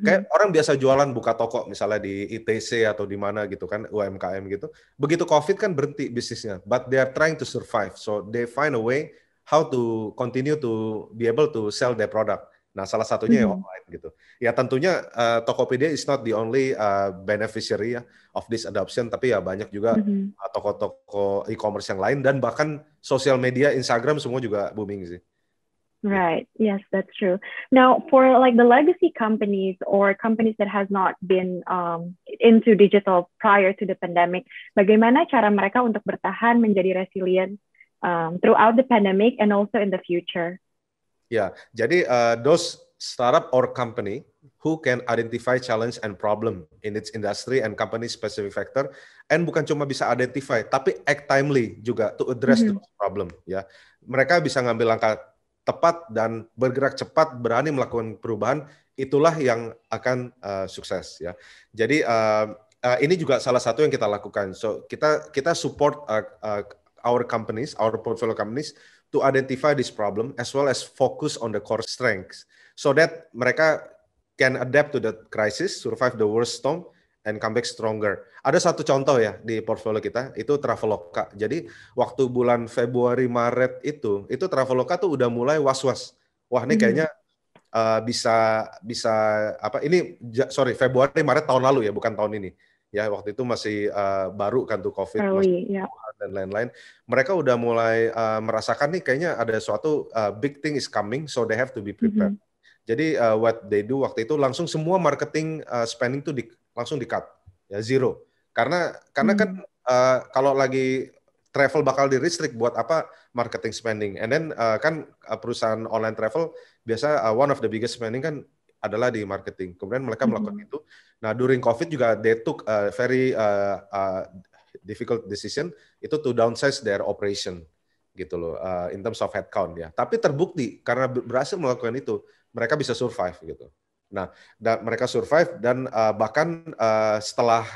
Kayak orang biasa jualan buka toko misalnya di ITC atau di mana gitu kan, UMKM gitu. Begitu COVID kan berhenti bisnisnya, but they are trying to survive. So they find a way how to continue to be able to sell their product. Nah, salah satunya ya online gitu. Ya tentunya Tokopedia is not the only beneficiary of this adoption, tapi ya banyak juga toko-toko e-commerce yang lain dan bahkan sosial media, Instagram semua juga booming sih. Right. Yes, that's true. Now, for like the legacy companies or companies that has not been into digital prior to the pandemic, bagaimana cara mereka untuk bertahan menjadi resilient throughout the pandemic and also in the future? Ya, jadi those startup or company who can identify challenge and problem in its industry and company specific factor, and bukan cuma bisa identify, tapi act timely juga to address those problem. Ya, mereka bisa ngambil langkah tepat dan bergerak cepat, berani melakukan perubahan, itulah yang akan sukses ya. Jadi ini juga salah satu yang kita lakukan. So kita support our companies, our portfolio companies to identify this problem as well as focus on the core strengths so that mereka can adapt to the crisis, survive the worst storm, and come back stronger. Ada satu contoh ya di portfolio kita, itu Traveloka. Jadi waktu bulan Februari Maret itu Traveloka tuh udah mulai was-was. Wah, ini kayaknya bisa apa ini Februari Maret tahun lalu ya, bukan tahun ini. Ya, waktu itu masih baru kan tuh COVID dan lain-lain. Mereka udah mulai merasakan nih kayaknya ada suatu big thing is coming, so they have to be prepared. Jadi what they do waktu itu langsung semua marketing spending tuh langsung di-cut, ya zero. Karena kan kalau lagi travel bakal di-restrict, buat apa marketing spending. And then kan perusahaan online travel biasa one of the biggest spending kan adalah di marketing. Kemudian mereka melakukan itu. Nah, during COVID juga they took a very difficult decision itu to downsize their operation gitu loh, in terms of headcount ya. Tapi terbukti karena berhasil melakukan itu, mereka bisa survive gitu. Nah, mereka survive dan bahkan setelah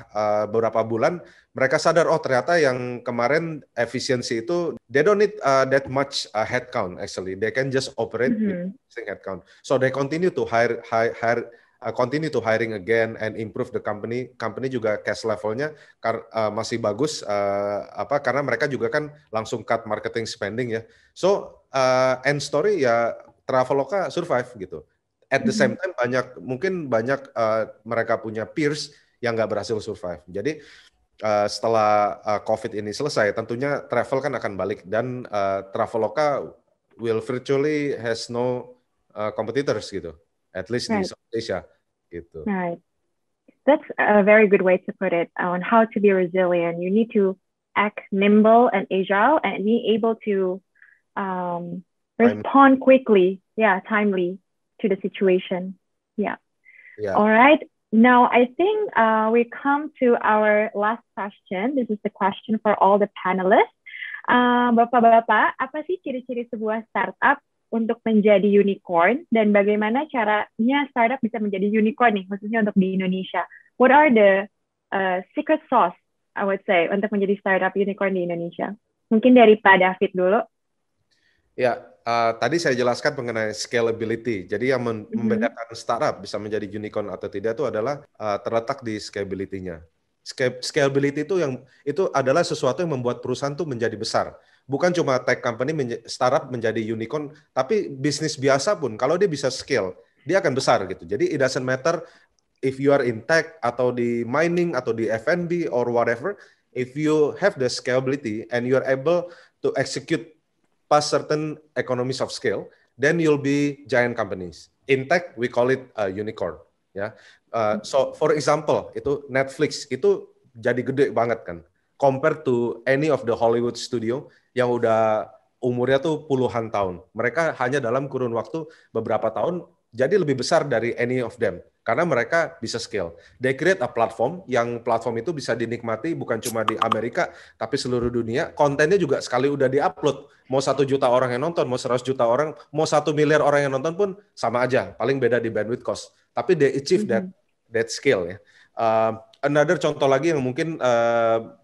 beberapa bulan mereka sadar, oh ternyata yang kemarin efisiensi itu they don't need that much headcount actually, they can just operate with existing headcount. So they continue to continue to hiring again and improve the company. Company juga cash levelnya masih bagus karena mereka juga kan langsung cut marketing spending ya. So end story ya Traveloka survive gitu. At the same time mungkin banyak mereka punya peers yang nggak berhasil survive. Jadi setelah COVID ini selesai, tentunya travel kan akan balik dan Traveloka will virtually has no competitors gitu, at least di South Asia gitu. Right. That's a very good way to put it on how to be resilient. You need to act nimble and agile and be able to respond quickly, timely to the situation. Yeah. All right. Now, I think we come to our last question. This is the question for all the panelists. Bapak-bapak, apa sih ciri-ciri sebuah startup untuk menjadi unicorn dan bagaimana caranya startup bisa menjadi unicorn nih, khususnya untuk di Indonesia? What are the secret sauce, I would say, untuk menjadi startup unicorn di Indonesia? Mungkin dari Pak David dulu. Ya, tadi saya jelaskan mengenai scalability. Jadi yang membedakan startup bisa menjadi unicorn atau tidak itu adalah terletak di scalability-nya. Scalability itu adalah sesuatu yang membuat perusahaan tuh menjadi besar. Bukan cuma tech company startup menjadi unicorn, tapi bisnis biasa pun kalau dia bisa scale, dia akan besar gitu. Jadi it doesn't matter if you are in tech atau di mining atau di F&B or whatever, if you have the scalability and you are able to execute past certain economies of scale, then you'll be giant companies. In tech, we call it a unicorn. Ya, so for example, itu Netflix itu jadi gede banget kan, compared to any of the Hollywood studio yang udah umurnya tuh puluhan tahun. Mereka hanya dalam kurun waktu beberapa tahun jadi lebih besar dari any of them. Karena mereka bisa scale. They create a platform, yang platform itu bisa dinikmati bukan cuma di Amerika, tapi seluruh dunia. Kontennya juga sekali udah di-upload, mau 1 juta orang yang nonton, mau 100 juta orang, mau 1 miliar orang yang nonton pun sama aja. Paling beda di bandwidth cost. Tapi they achieve that scale ya. Another contoh lagi yang mungkin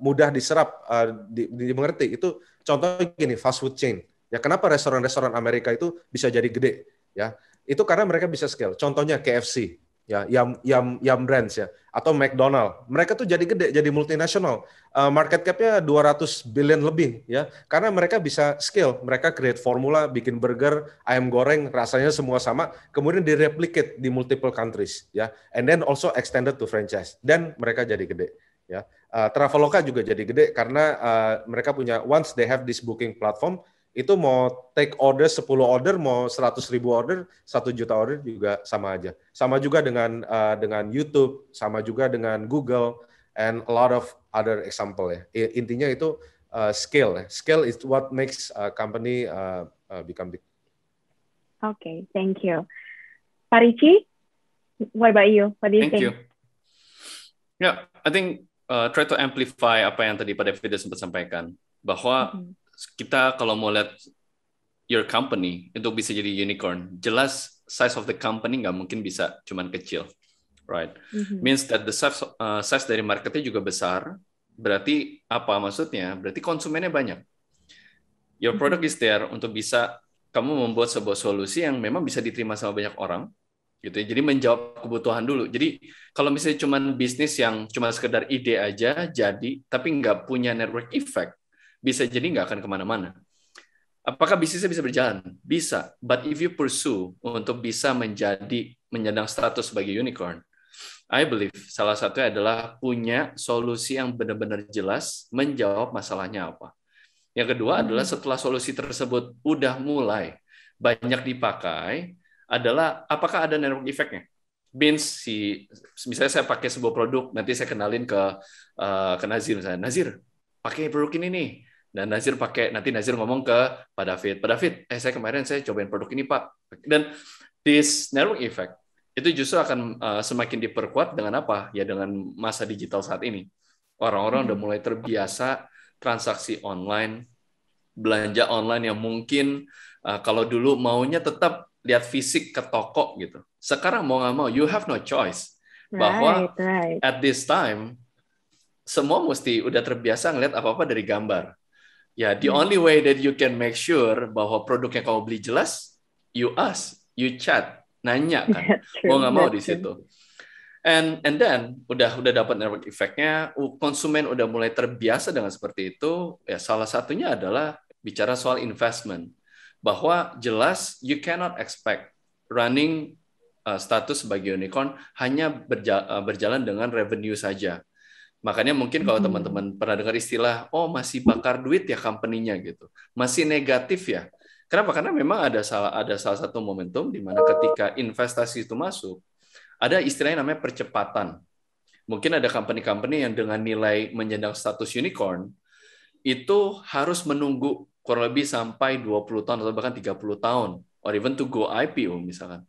mudah diserap, dimengerti, itu contohnya gini, fast food chain. Ya kenapa restoran-restoran Amerika itu bisa jadi gede? Ya itu karena mereka bisa scale. Contohnya KFC. ya, Yum Brands ya, atau McDonald. Mereka tuh jadi gede, jadi multinasional. Market cap-nya 200 billion lebih ya. Karena mereka bisa scale, mereka create formula, bikin burger, ayam goreng, rasanya semua sama, kemudian direplicate di multiple countries ya. And then also extended to franchise. Dan mereka jadi gede ya. Traveloka juga jadi gede karena mereka punya, once they have this booking platform, itu mau take order 10 order, mau 100.000 order, 1 juta order juga sama aja. Sama juga dengan YouTube, sama juga dengan Google, and a lot of other example ya. Intinya itu scale ya. Scale is what makes a company become big. Okay, thank you. Pak Richie, what about you? What do you think? Thank you. Yeah, I think try to amplify apa yang tadi Pak David sempat sampaikan, bahwa kita kalau mau lihat your company untuk bisa jadi unicorn, jelas size of the company nggak mungkin bisa cuman kecil, right? Means that the size dari marketnya juga besar. Berarti apa maksudnya? Berarti konsumennya banyak. Your product is there untuk bisa kamu membuat sebuah solusi yang memang bisa diterima sama banyak orang, gitu ya. Jadi menjawab kebutuhan dulu. Jadi kalau misalnya cuman bisnis yang cuma sekedar ide aja jadi, tapi nggak punya network effect, bisa jadi nggak akan kemana-mana. Apakah bisnisnya bisa berjalan? Bisa. But if you pursue untuk bisa menyandang status sebagai unicorn, I believe salah satunya adalah punya solusi yang benar-benar jelas menjawab masalahnya apa. Yang kedua adalah setelah solusi tersebut udah mulai banyak dipakai, adalah apakah ada network effect-nya? Misalnya saya pakai sebuah produk, nanti saya kenalin ke Nazir misalnya. Nazir, pakai produk ini nih. Dan nanti Nazir ngomong ke Pak David. Pak David, saya kemarin saya cobain produk ini Pak. Dan this network effect itu justru akan semakin diperkuat dengan apa? Ya dengan masa digital saat ini. Orang-orang udah mulai terbiasa transaksi online, belanja online yang mungkin kalau dulu maunya tetap lihat fisik ke toko gitu. Sekarang mau nggak mau, you have no choice. Bahwa at this time, semua mesti udah terbiasa ngeliat apa-apa dari gambar. Ya, the only way that you can make sure bahwa produk yang kamu beli jelas, you ask, you chat, nanya kan, mau nggak mau di situ. And then udah dapat network effect-nya, konsumen udah mulai terbiasa dengan seperti itu. Ya, salah satunya adalah bicara soal investment, bahwa jelas you cannot expect running status sebagai unicorn hanya berjalan dengan revenue saja. Makanya mungkin kalau teman-teman pernah dengar istilah, oh masih bakar duit ya company-nya gitu, masih negatif ya. Kenapa? Karena memang ada salah satu momentum di mana ketika investasi itu masuk, ada istilahnya namanya percepatan. Mungkin ada company-company yang dengan nilai menyandang status unicorn, itu harus menunggu kurang lebih sampai 20 tahun atau bahkan 30 tahun, or even to go IPO misalkan.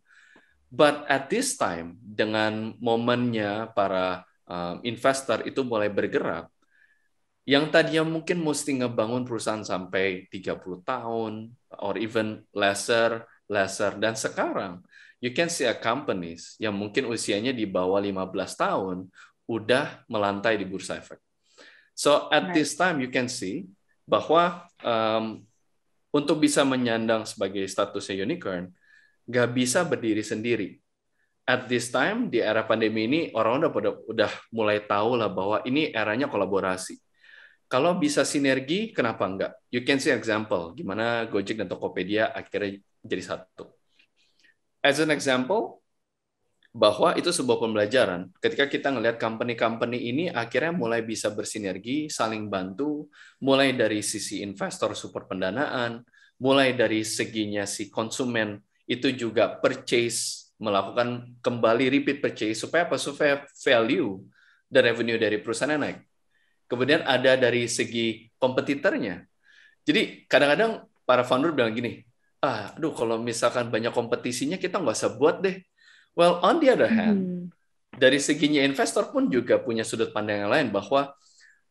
But at this time, dengan momennya para investor itu mulai bergerak, yang tadinya mungkin mesti ngebangun perusahaan sampai 30 tahun, or even lesser, dan sekarang, you can see a companies yang mungkin usianya di bawah 15 tahun, udah melantai di bursa efek. So at this time, you can see bahwa untuk bisa menyandang sebagai statusnya unicorn, nggak bisa berdiri sendiri. At this time, di era pandemi ini, orang udah mulai tahu lah bahwa ini eranya kolaborasi. Kalau bisa sinergi, kenapa enggak? You can see example, gimana Gojek dan Tokopedia akhirnya jadi satu. As an example, bahwa itu sebuah pembelajaran. Ketika kita ngelihat company-company ini akhirnya mulai bisa bersinergi, saling bantu, mulai dari sisi investor support pendanaan, mulai dari seginya si konsumen, itu juga purchase, melakukan kembali repeat purchase supaya apa? Supaya value dan revenue dari perusahaannya naik. Kemudian ada dari segi kompetitornya. Jadi kadang-kadang para founder bilang gini, aduh kalau misalkan banyak kompetisinya kita nggak usah buat deh. Well, on the other hand, dari seginya investor pun juga punya sudut pandang yang lain bahwa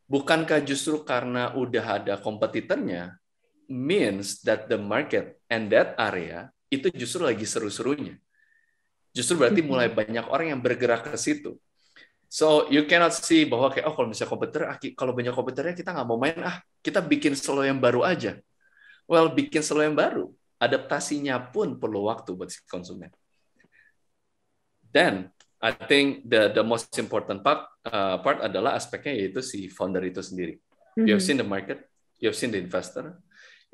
bukankah justru karena udah ada kompetitornya means that the market and that area itu justru lagi seru-serunya. Justru berarti mulai banyak orang yang bergerak ke situ. So you cannot see bahwa kayak kalau misalnya kompetitor, kalau banyak kompetitornya kita nggak mau main, kita bikin solo yang baru aja. Well, bikin solo yang baru, adaptasinya pun perlu waktu buat si konsumen. Dan I think the most important part adalah aspeknya yaitu si founder itu sendiri. You have seen the market, you have seen the investor,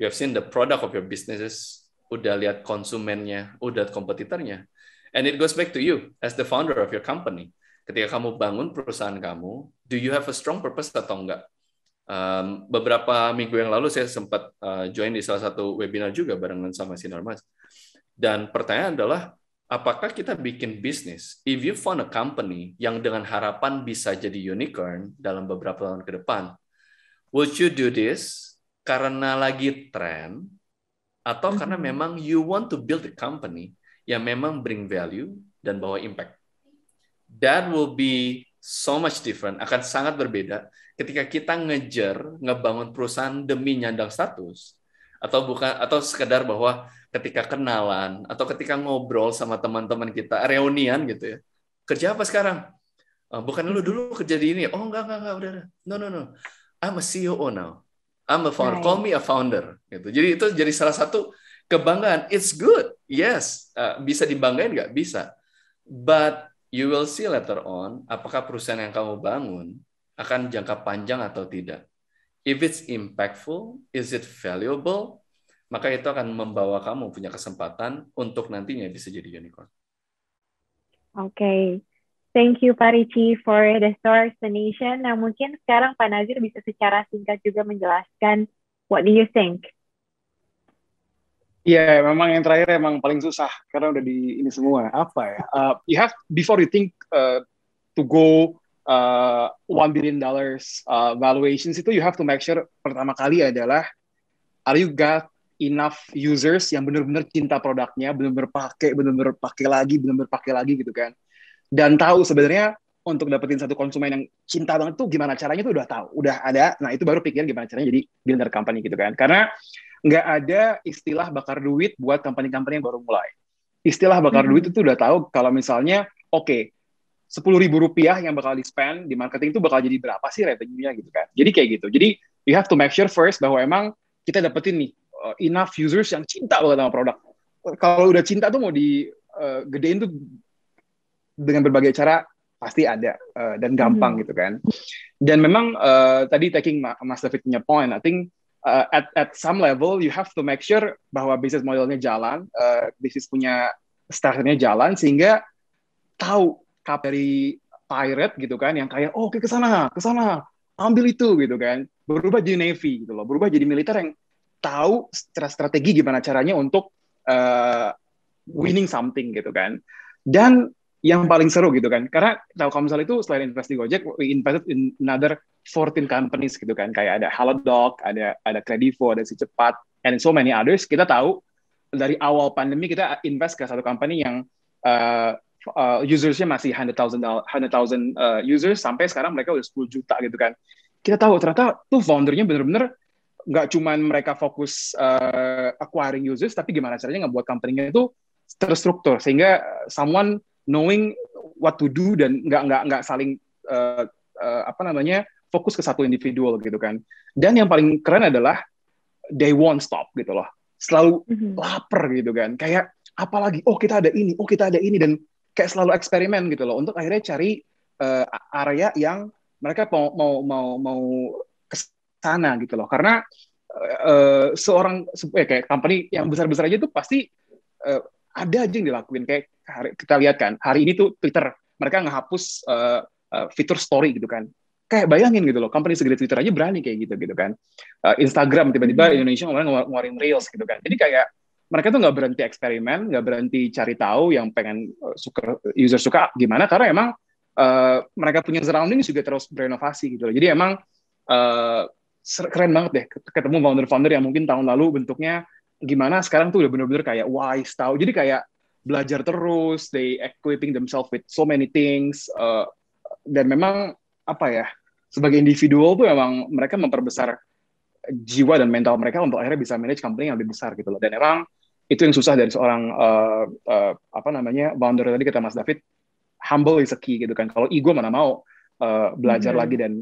you have seen the product of your businesses, udah lihat konsumennya, udah kompetitornya. And it goes back to you as the founder of your company. Ketika kamu bangun perusahaan kamu, do you have a strong purpose atau enggak? Beberapa minggu yang lalu saya sempat join di salah satu webinar juga barengan sama Sinar Mas. Dan pertanyaan adalah, apakah kita bikin bisnis, if you found a company yang dengan harapan bisa jadi unicorn dalam beberapa tahun ke depan, would you do this karena lagi tren, atau karena memang you want to build a company yang memang bring value dan bawa impact? That will be so much different, akan sangat berbeda ketika kita ngebangun perusahaan demi nyandang status, atau sekedar bahwa ketika kenalan atau ketika ngobrol sama teman-teman kita, reunian gitu ya. Kerja apa sekarang? Bukan lu dulu kerja di ini. Oh enggak, udah. No. I'm a CEO now. I'm a founder. Call me a founder. Gitu. Jadi itu jadi salah satu kebanggaan. It's good. Yes. Bisa dibanggain nggak? Bisa. But you will see later on apakah perusahaan yang kamu bangun akan jangka panjang atau tidak. If it's impactful, is it valuable, maka itu akan membawa kamu punya kesempatan untuk nantinya bisa jadi unicorn. Okay. Thank you Pak Richie for the store explanation. Nah mungkin sekarang Pak Nazir bisa secara singkat juga menjelaskan what do you think? Iya, memang yang terakhir emang paling susah karena udah di ini semua. Apa ya? You have before you think to go $1 billion valuations itu, you have to make sure pertama kali adalah are you got enough users yang benar-benar cinta produknya, benar-benar pakai lagi gitu kan. Dan tahu sebenarnya untuk dapetin satu konsumen yang cinta banget tuh gimana caranya tuh udah tahu, udah ada. Nah itu baru pikirin gimana caranya jadi builder company gitu kan. Karena nggak ada istilah bakar duit buat company-company yang baru mulai. Istilah bakar duit itu udah tahu kalau misalnya oke, 10.000 rupiah yang bakal di-spend di marketing itu bakal jadi berapa sih revenue-nya gitu kan. Jadi kayak gitu. Jadi you have to make sure first bahwa emang kita dapetin nih enough users yang cinta banget sama produk. Kalau udah cinta tuh mau digedein tuh dengan berbagai cara pasti ada dan gampang gitu kan. Dan memang tadi taking Mas David punya point, I think at some level you have to make sure bahwa bisnis modelnya jalan, bisnis punya starternya jalan sehingga tahu dari pirate gitu kan yang kayak oke ke sana ambil itu gitu kan, berubah jadi navy gitu loh, berubah jadi militer yang tahu strategi gimana caranya untuk winning something gitu kan. Dan yang paling seru gitu kan, karena tahu kalau misalnya itu selain invest di Gojek, we invested in another 14 companies gitu kan, kayak ada Halodoc, ada Kredivo, ada Si Cepat, and so many others. Kita tahu dari awal pandemi kita invest ke satu company yang usersnya masih 100,000 users, sampai sekarang mereka udah 10 juta gitu kan. Kita tahu ternyata tuh foundernya bener-bener nggak cuman mereka fokus acquiring users, tapi gimana caranya ngebuat company-nya itu terstruktur sehingga someone knowing what to do dan nggak saling fokus ke satu individual gitu kan. Dan yang paling keren adalah they won't stop gitu loh, selalu lapar gitu kan, kayak apalagi kita ada ini dan kayak selalu eksperimen gitu loh untuk akhirnya cari area yang mereka mau ke sana gitu loh. Karena kayak company yang besar-besar aja tuh pasti ada aja yang dilakuin. Kayak kita lihat kan hari ini tuh Twitter mereka ngehapus fitur story gitu kan. Kayak bayangin gitu loh, company segede Twitter aja berani kayak gitu kan. Instagram tiba-tiba Indonesia ngeluarin Reels gitu kan. Jadi kayak mereka tuh nggak berhenti eksperimen, nggak berhenti cari tahu yang pengen user suka gimana, karena emang mereka punya surrounding juga terus berinovasi gitu loh. Jadi emang keren banget deh ketemu founder-founder yang mungkin tahun lalu bentuknya gimana, sekarang tuh udah bener-bener kayak wise, tahu. Jadi kayak belajar terus, they equipping themselves with so many things, dan memang apa ya, sebagai individual tuh emang mereka memperbesar jiwa dan mental mereka untuk akhirnya bisa manage company yang lebih besar gitu loh. Dan emang itu yang susah dari seorang founder tadi kata Mas David, humble is a key gitu kan. Kalau ego mana mau belajar lagi dan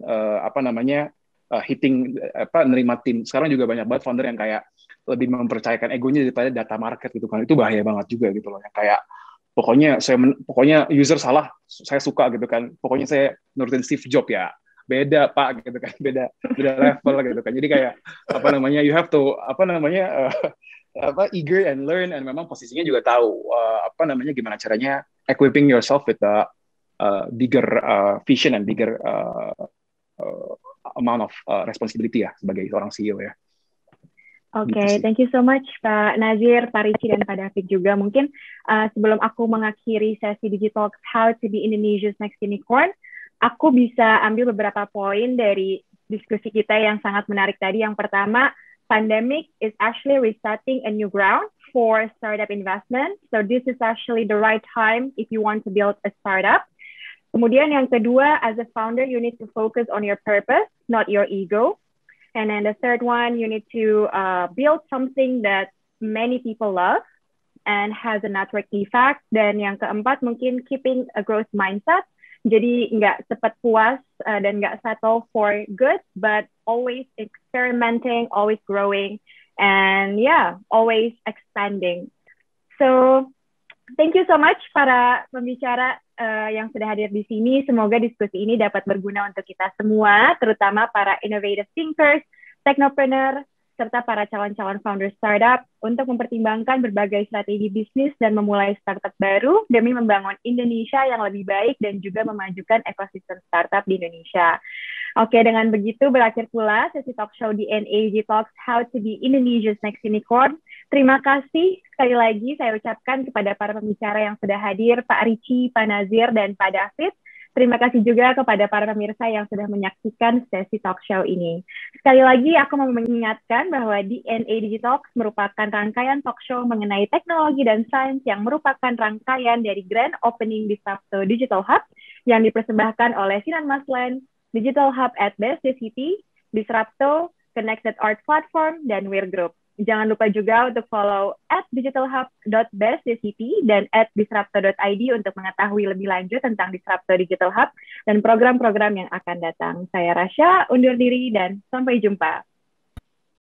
nerima tim. Sekarang juga banyak banget founder yang kayak lebih mempercayakan egonya daripada data market gitu kan. Itu bahaya banget juga gitu loh. Yang kayak pokoknya user salah, saya suka gitu kan. Pokoknya saya nurutin Steve Jobs ya. Beda Pak gitu kan, beda level gitu kan. Jadi kayak you have to eager and learn, and memang posisinya juga tahu gimana caranya equipping yourself with a bigger vision and bigger amount of responsibility ya sebagai seorang CEO ya. Oke, thank you so much Pak Nazir, Pak Ricci, dan Pak David juga. Mungkin sebelum aku mengakhiri sesi Digital How to be Indonesia's Next Unicorn, aku bisa ambil beberapa poin dari diskusi kita yang sangat menarik tadi. Yang pertama, pandemic is actually resetting a new ground for startup investment. So this is actually the right time if you want to build a startup. Kemudian yang kedua, as a founder, you need to focus on your purpose, not your ego. And then the third one, you need to build something that many people love and has a network effect. Dan yang keempat, mungkin keeping a growth mindset. Jadi nggak cepat puas dan nggak settle for good, but always experimenting, always growing, and always expanding. So, thank you so much para pembicara yang sudah hadir di sini. Semoga diskusi ini dapat berguna untuk kita semua, terutama para innovative thinkers, technopreneur, serta para calon-calon founder startup untuk mempertimbangkan berbagai strategi bisnis dan memulai startup baru demi membangun Indonesia yang lebih baik dan juga memajukan ekosistem startup di Indonesia. Oke, dengan begitu berakhir pula sesi talk show DNA Talks How to be Indonesia's Next Unicorn. Terima kasih sekali lagi saya ucapkan kepada para pembicara yang sudah hadir, Pak Ricci, Pak Nazir, dan Pak David. Terima kasih juga kepada para pemirsa yang sudah menyaksikan sesi talk show ini. Sekali lagi, aku mau mengingatkan bahwa DNA Digitalks merupakan rangkaian talk show mengenai teknologi dan sains yang merupakan rangkaian dari Grand Opening Disrupto Digital Hub yang dipersembahkan oleh Sinan Maslen, Digital Hub at BSD City, Disrupto, Connected Art Platform, dan Weir Group. Jangan lupa juga untuk follow @digitalhub.bsdcity dan @disrupto.id untuk mengetahui lebih lanjut tentang Disrupto Digital Hub dan program-program yang akan datang. Saya Rasya, undur diri dan sampai jumpa.